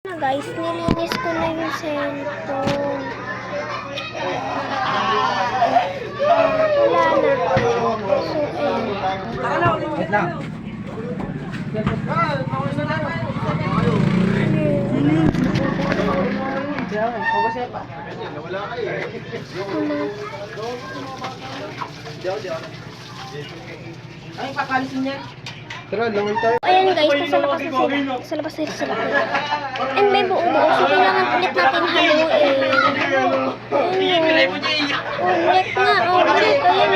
Na guys, nilinis ko na yung cellphone. Wala na. So, Wait lang. Ay, papalisin niya. Tara, laway tayo. ayan guys, nasa labas na sila. Sa labas na sila. And may buo-buo. So, kailangan ulit natin haluin. Ulit nga, ulit. Ayan.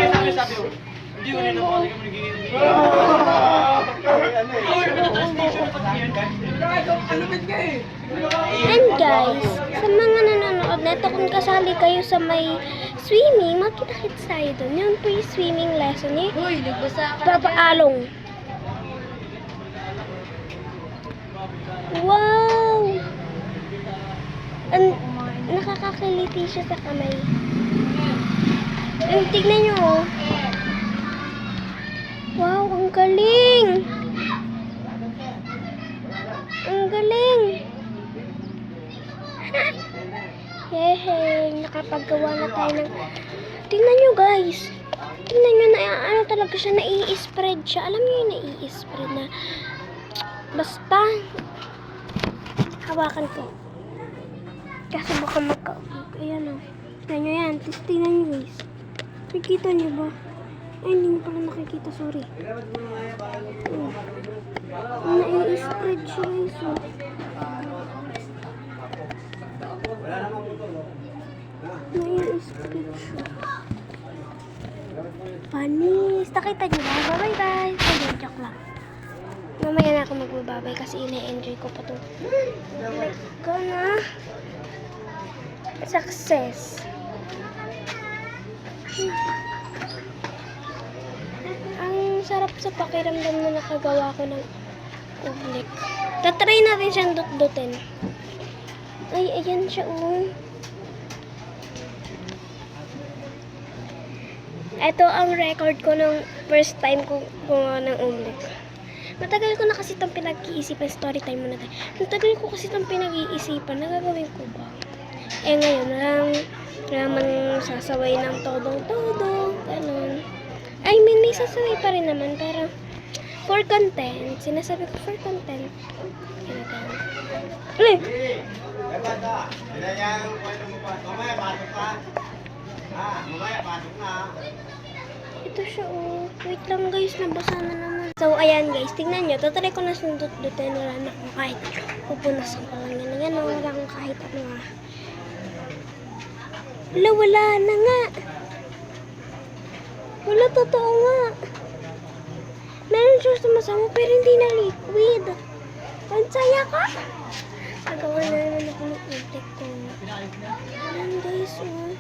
And guys, sa mga nanonood neto, kung kasali kayo sa may swimming, magkita-kits tayo doon. Yung pre-swimming lesson eh. Uy, nagbasa ka Papaalong. Wow! Nakakakiliti siya sa kamay. And tignan nyo oh. Wow, ang galing! Ang galing! Hehe, nakapaggawa na tayo ng... Tingnan nyo guys! Tingnan nyo na ano talaga siya, nai-spread siya. Alam nyo yung nai-spread na... Basta... Hawakan ko. Kasi baka magka... Ayan o. Tingnan nyo yan. Tingnan nyo guys. Nakikita nyo ba? Ay, hindi nyo pala nakikita. Sorry. Nai-spread siya guys o. Nai-spread siya. Panis. Nakita nyo ba? Bye-bye guys. Ayun, joke lang. Mamaya na ako magbababay kasi ina-enjoy ko pa ito. Ko na. Success. Ang sarap sa pakiramdam na nakagawa ko ng ublik. Tatry natin siyang dut-dutin. Ay, ayan siya oh. Ito ang record ko nung first time ko gumawa ng ublik. Matagal ko na kasi itong pinag-iisipan. Story time muna tayo. Matagal ko kasi itong pinag-iisipan. Nagagawin ko ba? Eh ngayon, naman sasaway ng todong-todo. Ganun. I mean, may sasaway pa rin naman. Pero, for content. Sinasabi ko for content. Ganun. Ulit! Ito siya oh. Wait lang guys, nabasa na naman. So ayan guys, tingnan nyo. Tatry ko na siyang dut-dutin. Wala na akong kahit pupunasan ko lang yan. Yan oh, wala akong kahit ano nga. Wala na nga. Wala, totoo nga. Meron siya sumasama pero hindi na liquid. Ang saya ka. Nagawa na naman ako ng object ko. Ayan guys oh.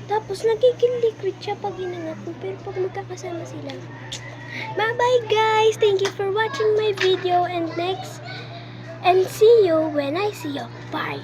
Tapos, nagiging liquid siya pag inangat mo. Pero pag magkakasama sila. Bye-bye, guys! Thank you for watching my video. And see you when I see you. Bye!